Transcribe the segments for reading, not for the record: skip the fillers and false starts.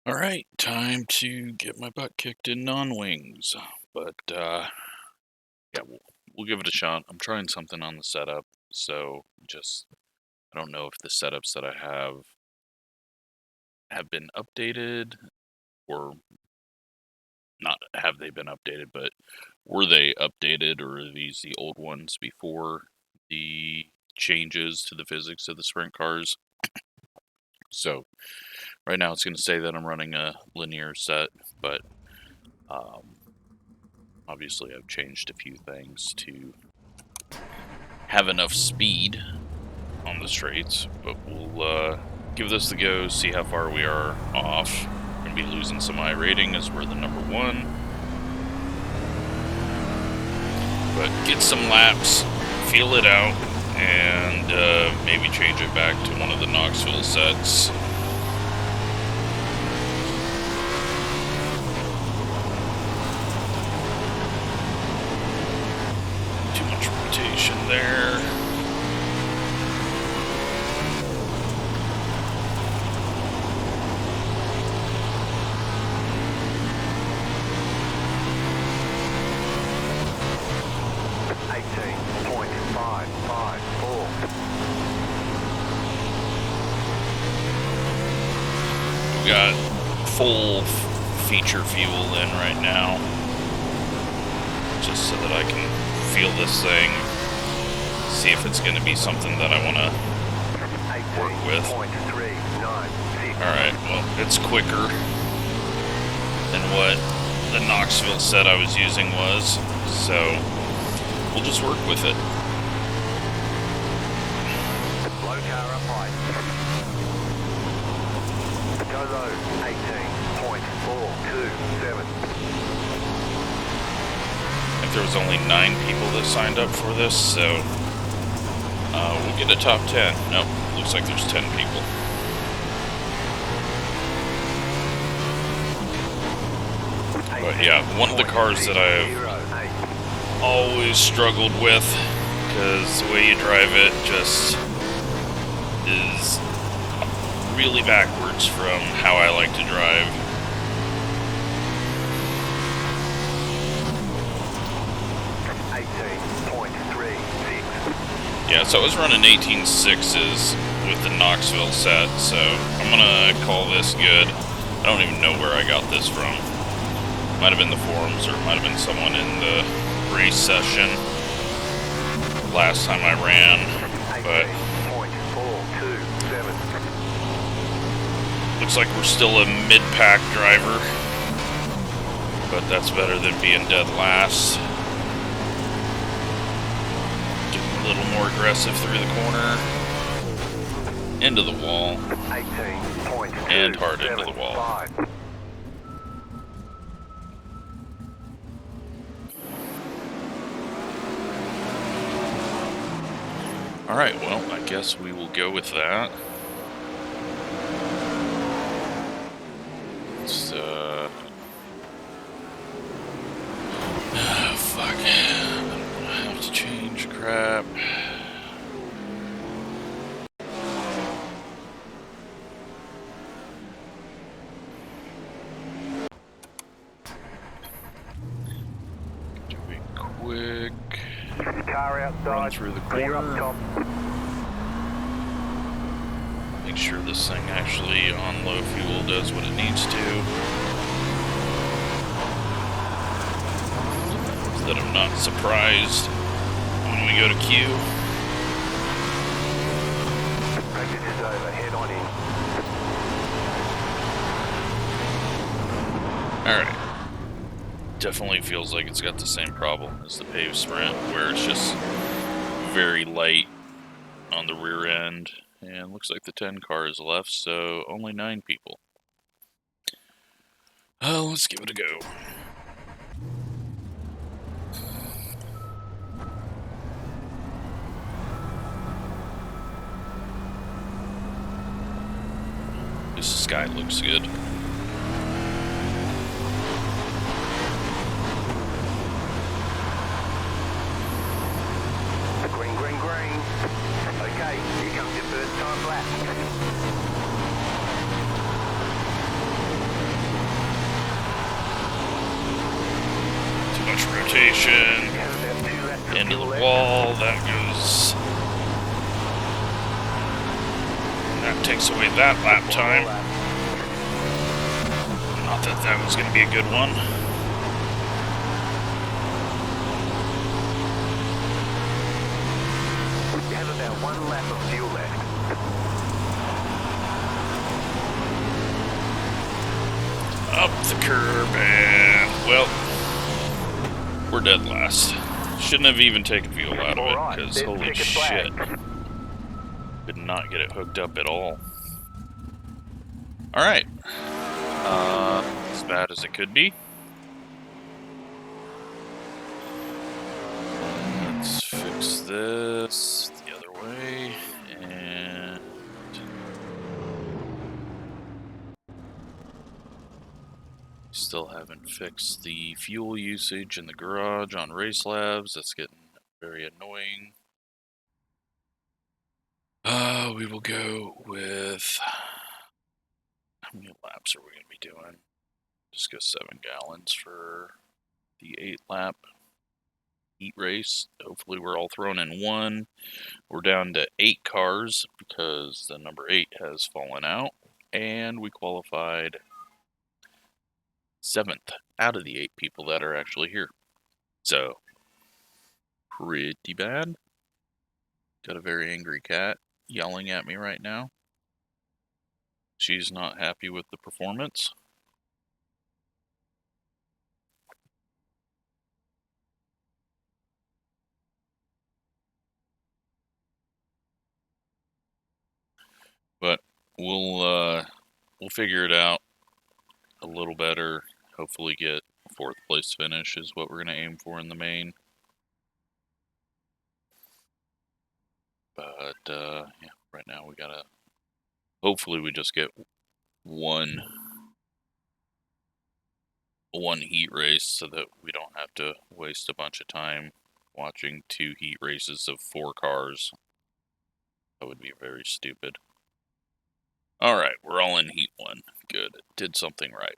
Alright, time to get my butt kicked in non-wings. But, yeah, we'll give it a shot. I'm trying something on the setup, so I don't know if the setups that I have been updated, or not have they been updated, but were they updated, or are these the old ones before the changes to the physics of the sprint cars? So, right now it's going to say that I'm running a linear set, but obviously I've changed a few things to have enough speed on the straights, but we'll give this a go, see how far we are off. We're going to be losing some iRating as we're the number one. But get some laps, feel it out, and maybe change it back to one of the Knoxville sets. Too much rotation there. Got full feature fuel in right now, just so that I can feel this thing, see if it's going to be something that I want to work with. Alright, well, it's quicker than what the Knoxville set I was using was, so we'll just work with it. Go low, 18.427. I think there was only 9 people that signed up for this, so we'll get a top 10. Nope, looks like there's 10 people. But yeah, one of the cars that I've always struggled with, because the way you drive it just is really backwards from how I like to drive. Yeah, so I was running 18.6s with the Knoxville set, so I'm gonna call this good. I don't even know where I got this from. Might have been the forums, or it might have been someone in the race session last time I ran, but looks like we're still a mid-pack driver, but that's better than being dead last. Getting a little more aggressive through the corner, into the wall, and hard into the wall. Alright, well, I guess we will go with that. Fuck. I have to change crap. Do a quick run through the corner. Make sure this thing actually on low fuel does what it needs to. So that I'm not surprised when we go to Q. Alright. Definitely feels like it's got the same problem as the paved sprint, where it's just very light on the rear end. And looks like the 10 car is left, so only 9 people. Let's give it a go. This sky looks good. Green, green, green. Okay, here comes your first time lap. station. Into the wall. That goes. That takes away that lap time. Not that that was going to be a good one. We have about 1 lap of fuel left. Up the curb and, well, we're dead last. Shouldn't have even taken fuel out of it, because holy shit. Could not get it hooked up at all. Alright. As bad as it could be. Let's fix this the other way, and still haven't fixed the fuel usage in the garage on Racelabs. That's getting very annoying. We will go with, how many laps are we going to be doing? Just go 7 gallons for the 8-lap heat race. Hopefully we're all thrown in one. We're down to 8 cars because the number 8 has fallen out, and we qualified 7th out of the 8 people that are actually here. So, pretty bad. Got a very angry cat yelling at me right now. She's not happy with the performance. But we'll figure it out a little better. Hopefully get 4th place finish is what we're going to aim for in the main. But yeah, right now we gotta. Hopefully we just get one heat race so that we don't have to waste a bunch of time watching 2 heat races of 4 cars. That would be very stupid. Alright, we're all in heat 1. Good. Did something right.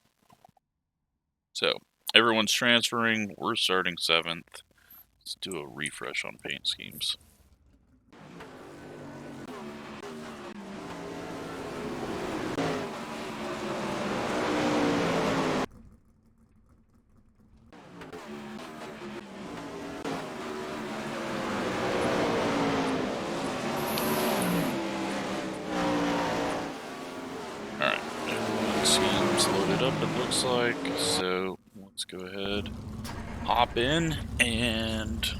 So, everyone's transferring. We're starting 7th. Let's do a refresh on paint schemes. Loaded up, it looks like, so let's go ahead, hop in, and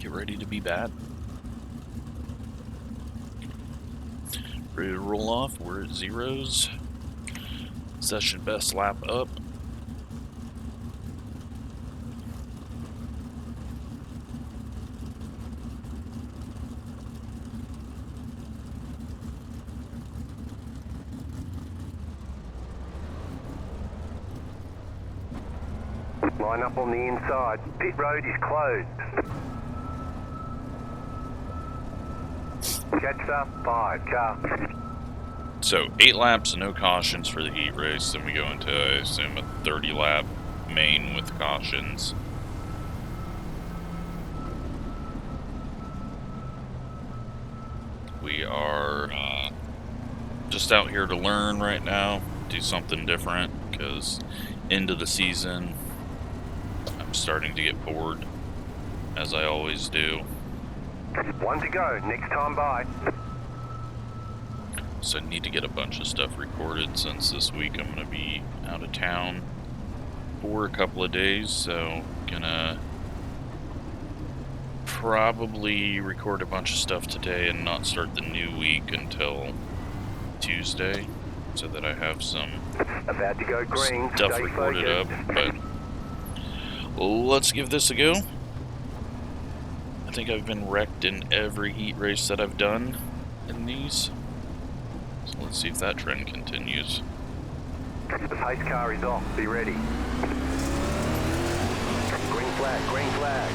get ready to be bad. Ready to roll off. We're at 0s. Session best lap up. Line up on the inside. Pit road is closed. Catch up, 5 car. So 8 laps and no cautions for the heat race. Then we go into, I assume, a 30-lap main with cautions. We are just out here to learn right now, do something different, because end of the season, I'm starting to get bored, as I always do. 1 to go, next time by. So I need to get a bunch of stuff recorded since this week I'm going to be out of town for a couple of days, so gonna probably record a bunch of stuff today and not start the new week until Tuesday, so that I have some About to go green. stuff Stay recorded up, focused. but let's give this a go. I think I've been wrecked in every heat race that I've done in these, so let's see if that trend continues. The pace car is off. Be ready. Green flag, green flag.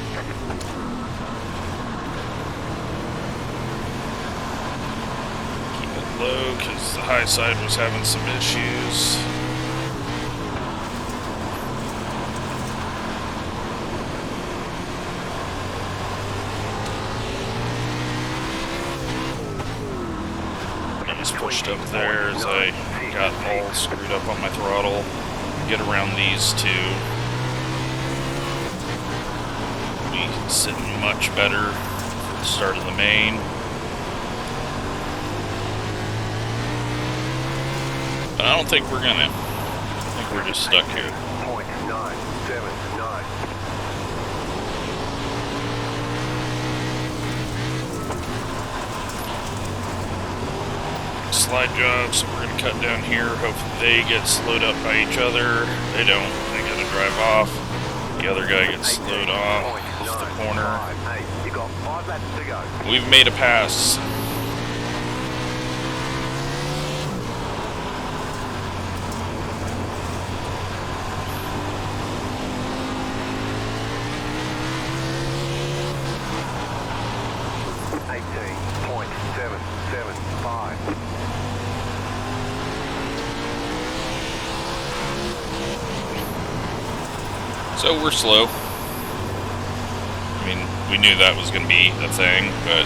Keep it low because the high side was having some issues. up there as I got all screwed up on my throttle. Get around these two. Be sitting much better for the start of the main. But I don't think we're gonna. I think we're just stuck here. Slide job, so we're gonna cut down here. Hopefully they get slowed up by each other. They don't. They gotta drive off. The other guy gets slowed off the corner. We've made a pass. So we're slow. I mean, we knew that was going to be a thing, but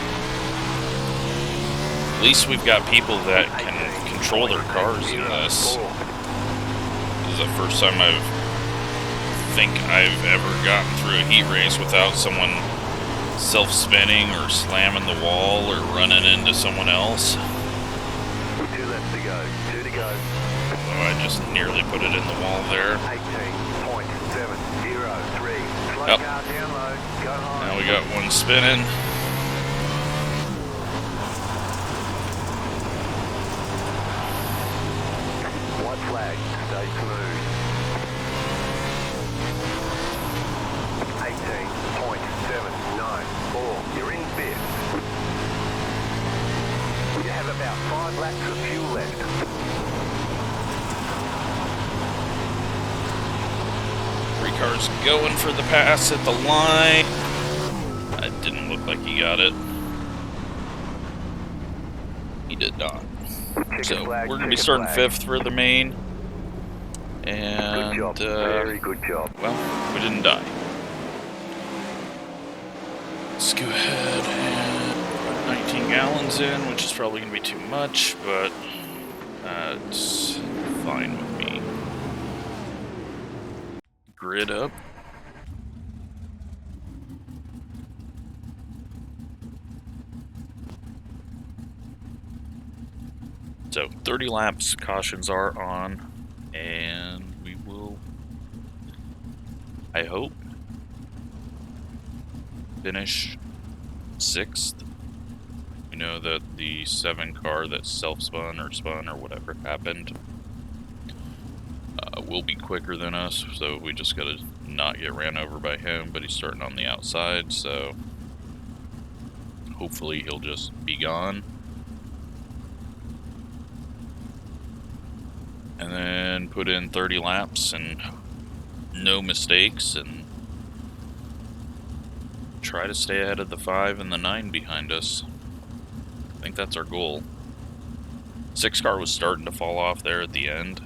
at least we've got people that can control their cars in this. This is the first time I've ever gotten through a heat race without someone self-spinning or slamming the wall or running into someone else. 2 left to go. 2 to go. Oh, I just nearly put it in the wall there. 18.703. Yep. Now we got one spinning. White flag. Stay smooth. 18.794. You're in fifth. You have about 5 laps of fuel left. Three cars going for the pass at the line. That didn't look like he got it. He did not. So we're going to be starting fifth for the main. And, good job. Very good job. Well, we didn't die. Let's go ahead and put 19 gallons in, which is probably going to be too much, but that's fine with me. Grid up. So 30 laps, cautions are on, and we will, I hope, finish 6th. We know that the 7 car that self-spun or spun or whatever happened will be quicker than us, so we just gotta not get ran over by him, but he's starting on the outside, so hopefully he'll just be gone. And then put in 30 laps and no mistakes and try to stay ahead of the 5 and the 9 behind us. I think that's our goal. 6 car was starting to fall off there at the end,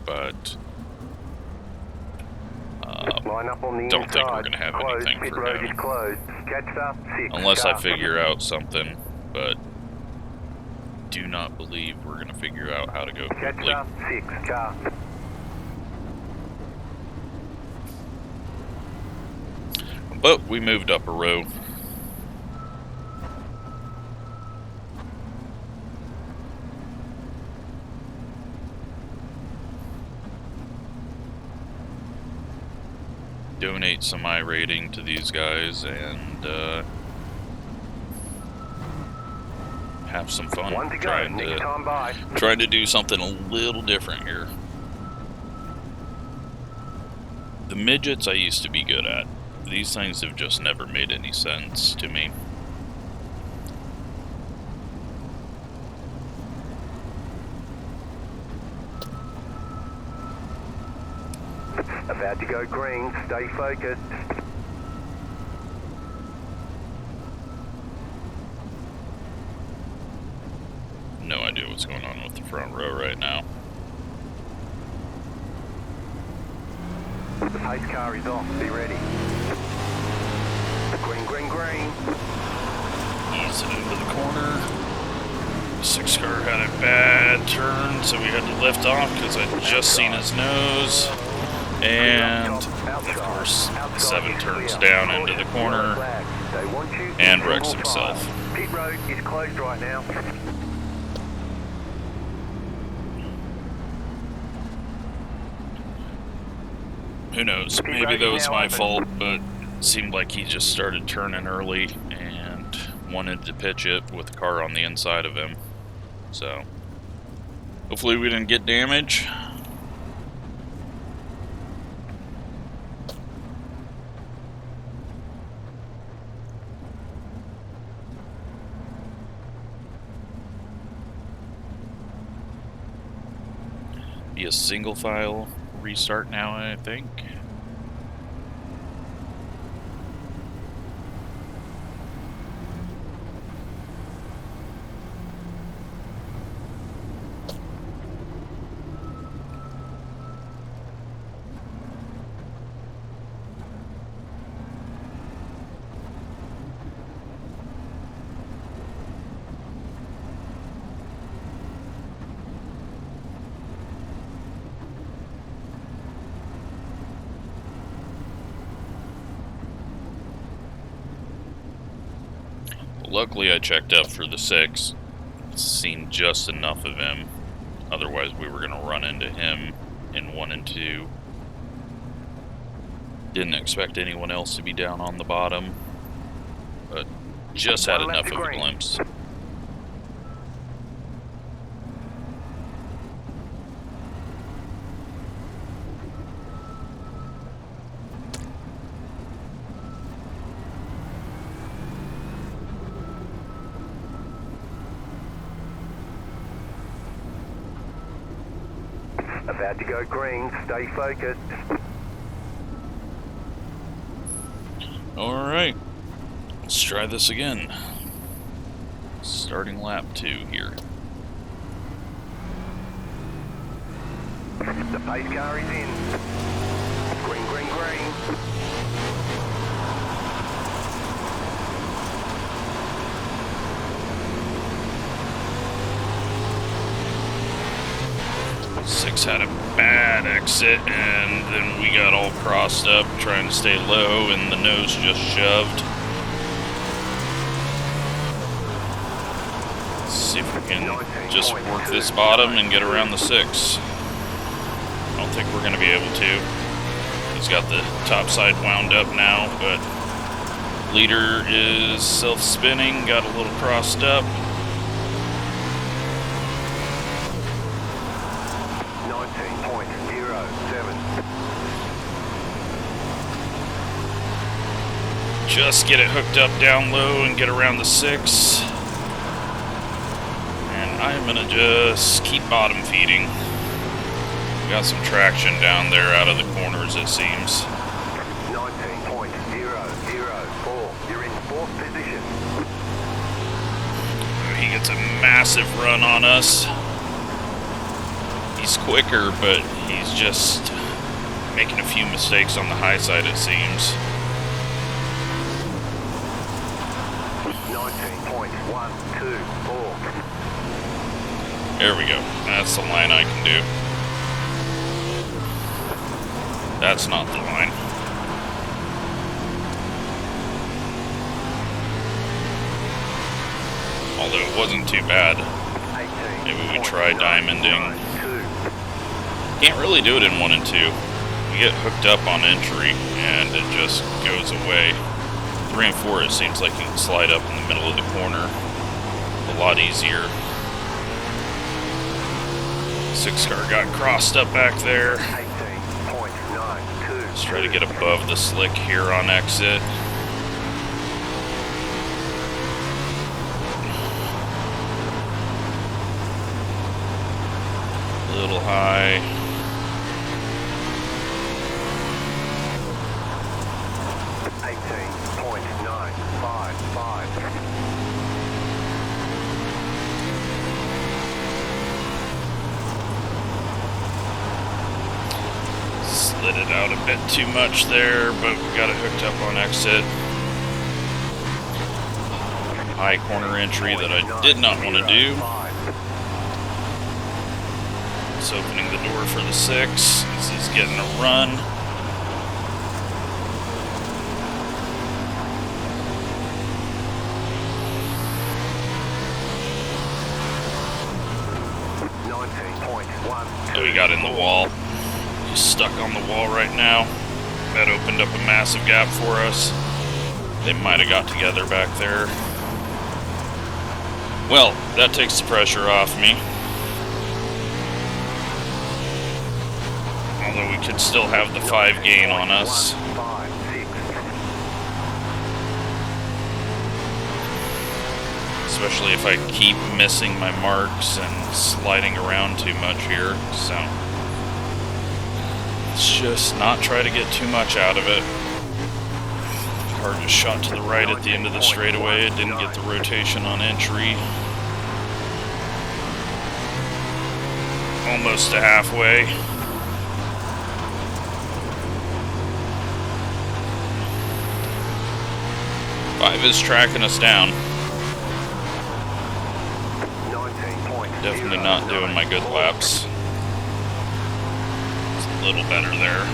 but don't think we're going to have anything for him. Unless I figure out something, but do not believe we're going to figure out how to go quickly. But we moved up a row. Donate some iRating to these guys and have some fun trying to do something a little different here. The midgets I used to be good at. These things have just never made any sense to me. About to go green, stay focused. No idea what's going on with the front row right now. The pace car is off, be ready. Green, green, green. Ease it into the corner. Six car had a bad turn, so we had to lift off because I'd just seen his nose. And, of course, 7 turns down into the corner and wrecks himself. Pit road is closed right now. Who knows? Maybe that was my fault, but it seemed like he just started turning early and wanted to pitch it with the car on the inside of him. So, hopefully we didn't get damage. Be a single file restart now, I think. Luckily I checked up for the 6, seen just enough of him, otherwise we were going to run into him in 1 and 2. Didn't expect anyone else to be down on the bottom, but just had enough of a glimpse. About to go green, stay focused. Alright, let's try this again. Starting lap 2 here. The pace car is in. Green, green, green. Six had a bad exit, and then we got all crossed up trying to stay low, and the nose just shoved. Let's see if we can just work this bottom and get around the 6. I don't think we're going to be able to. He's got the top side wound up now, but leader is self-spinning, got a little crossed up. 19.07. Just get it hooked up down low and get around the 6. And I'm gonna just keep bottom feeding. Got some traction down there out of the corners, it seems. 19.004. You're in 4th position. He gets a massive run on us. He's quicker, but he's just making a few mistakes on the high side, it seems. 19.124. There we go. That's the line I can do. That's not the line. Although it wasn't too bad. Maybe we try diamonding. Can't really do it in 1 and 2. We get hooked up on entry and it just goes away. 3 and 4, it seems like you can slide up in the middle of the corner a lot easier. 6 car got crossed up back there. Let's try to get above the slick here on exit. A little high. Slid it out a bit too much there, but we got it hooked up on exit. High corner entry that I did not want to do. It's opening the door for the 6. This is getting a run. Oh, he got in the wall. He's stuck on the wall right now. That opened up a massive gap for us. They might have got together back there. Well, that takes the pressure off me. Although we could still have the 5 gain on us. Especially if I keep missing my marks and sliding around too much here. So let's just not try to get too much out of it. Car just shot to the right at the end of the straightaway. It didn't get the rotation on entry. Almost to halfway. Five is tracking us down. Definitely not doing my good laps. It's a little better there.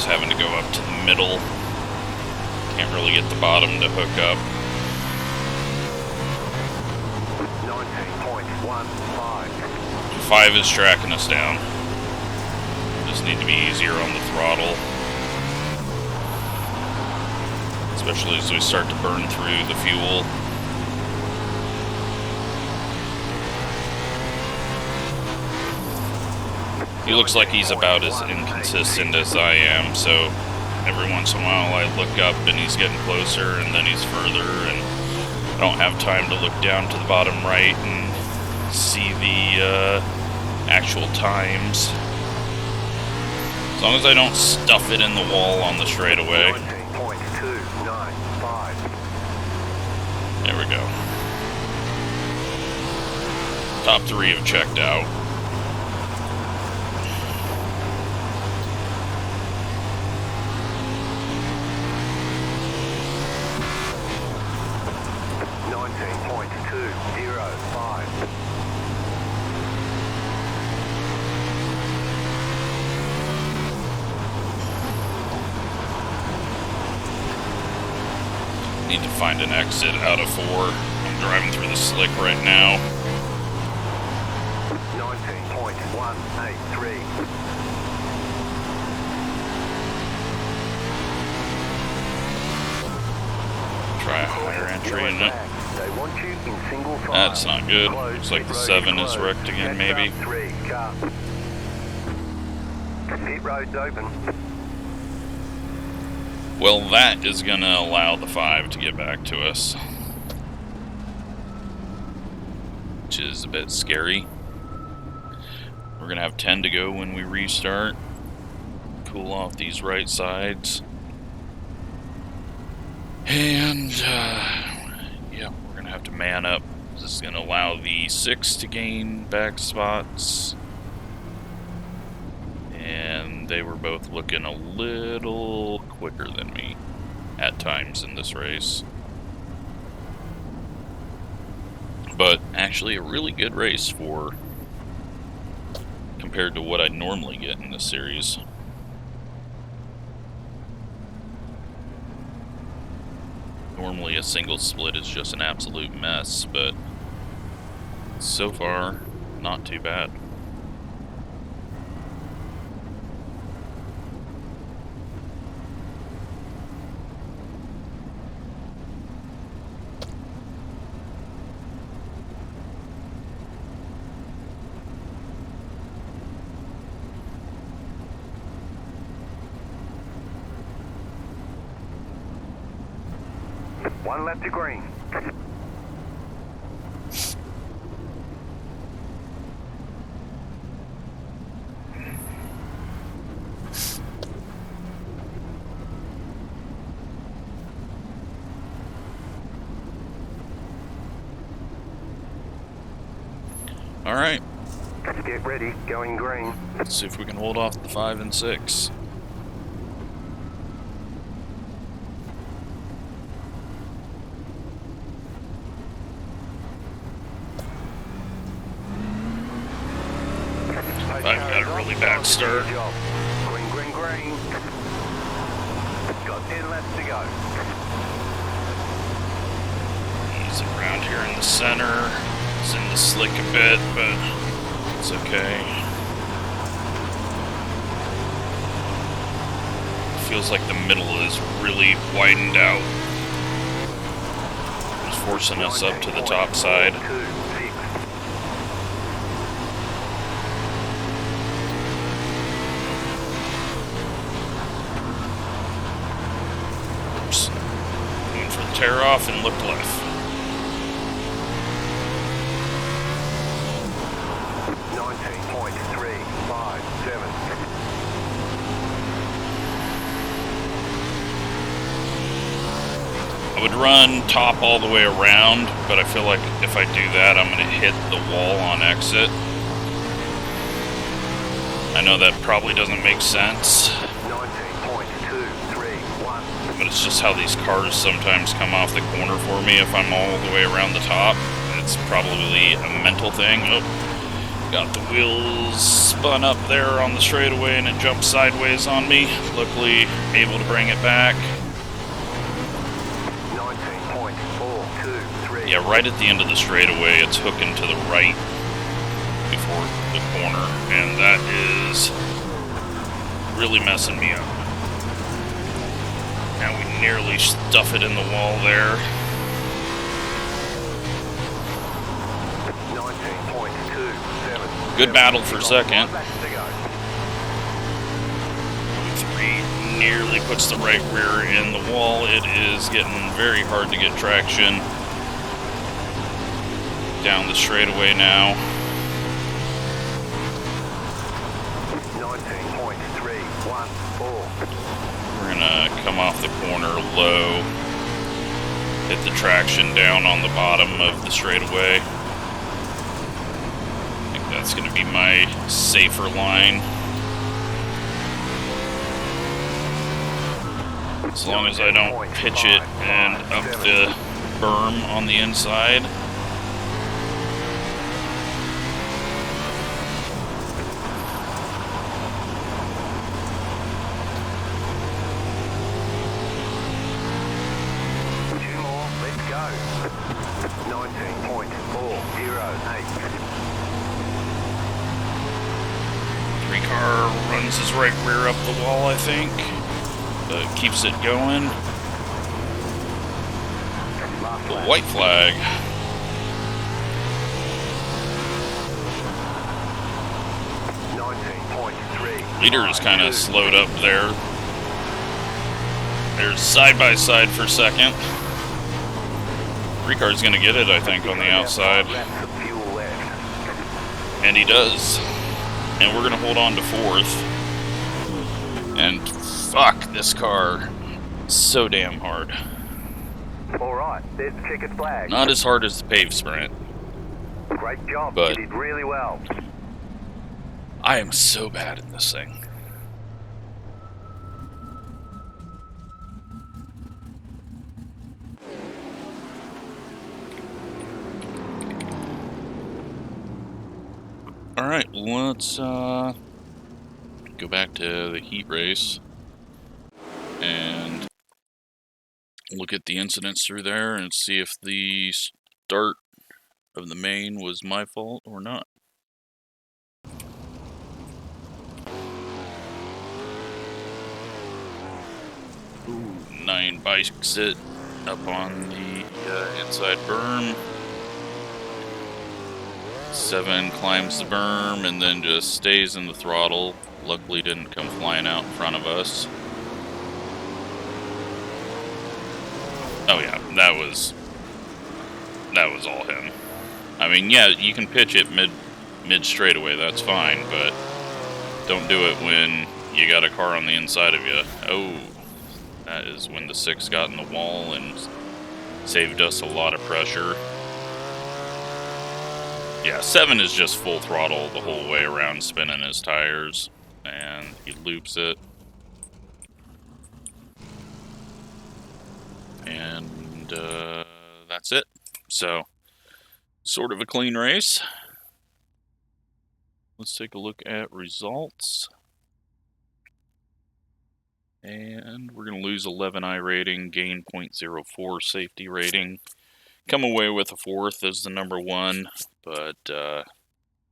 Having to go up to the middle. Can't really get the bottom to hook up. 19.15. 5 is tracking us down. Just need to be easier on the throttle. Especially as we start to burn through the fuel. He looks like he's about as inconsistent as I am, so every once in a while I look up and he's getting closer and then he's further, and I don't have time to look down to the bottom right and see the actual times. As long as I don't stuff it in the wall on the straightaway. 19.295. There we go. Top 3 have checked out. Need to find an exit out of 4. I'm driving through the slick right now. 19.183. Try a higher entry in it. They want you in single file. That's not good. Looks like the 7 is wrecked again, maybe. 3 car. Pit road's open. Well, that is going to allow the 5 to get back to us. Which is a bit scary. We're going to have 10 to go when we restart. Cool off these right sides. And, yeah, we're going to have to man up. This is going to allow the 6 to gain back spots. And they were both looking a little quicker than me at times in this race. But actually a really good race for compared to what I normally get in this series. Normally a single split is just an absolute mess, but so far, not too bad. One left to green. Alright. Get ready, going green. Let's see if we can hold off the 5 and 6. I've got a really bad start. Green, green, green. Got 10 laps to go. He's around here in the center. It's in the slick a bit, but it's okay. Feels like the middle is really widened out. It's forcing us up to the top side. Tear off and look left. 19.357. I would run top all the way around, but I feel like if I do that, I'm going to hit the wall on exit. I know that probably doesn't make sense. But it's just how these cars sometimes come off the corner for me if I'm all the way around the top. It's probably a mental thing. Oh, got the wheels spun up there on the straightaway and it jumped sideways on me. Luckily, able to bring it back. 19.423. Yeah, right at the end of the straightaway, it's hooking to the right before the corner, and that is really messing me up. Now we nearly stuff it in the wall there. 19.27. Good battle for second. 3 nearly puts the right rear in the wall. It is getting very hard to get traction down the straightaway now. 19.314. We're gonna come off the corner low, hit the traction down on the bottom of the straightaway. I think that's gonna be my safer line. As long as I don't pitch it and up the berm on the inside. His right rear up the wall, I think, but keeps it going. The white flag. Leader is kind of slowed up there. There's side by side for second. Ricard's gonna get it, I think, on the outside, and he does. And we're gonna hold on to 4th. And fuck, this car is so damn hard. Alright, there's the checkered flag. Not as hard as the paved sprint. Great job, but you did really well. I am so bad at this thing. Alright, let's go back to the heat race and look at the incidents through there and see if the start of the main was my fault or not. Ooh, 9 bikes it up on the inside berm. 7 climbs the berm and then just stays in the throttle. Luckily didn't come flying out in front of us. Oh yeah, that was all him. I mean, yeah, you can pitch it mid straightaway, that's fine, but don't do it when you got a car on the inside of you. Oh, that is when the 6 got in the wall and saved us a lot of pressure. Yeah, 7 is just full throttle the whole way around, spinning his tires, and he loops it. And that's it. So, sort of a clean race. Let's take a look at results. And we're going to lose 11 iRating, gain 0.04 safety rating. Come away with a 4th as the number 1, but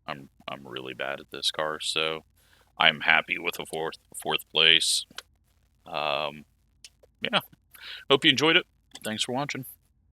I'm really bad at this car, so I'm happy with a fourth place. Yeah, hope you enjoyed it. Thanks for watching.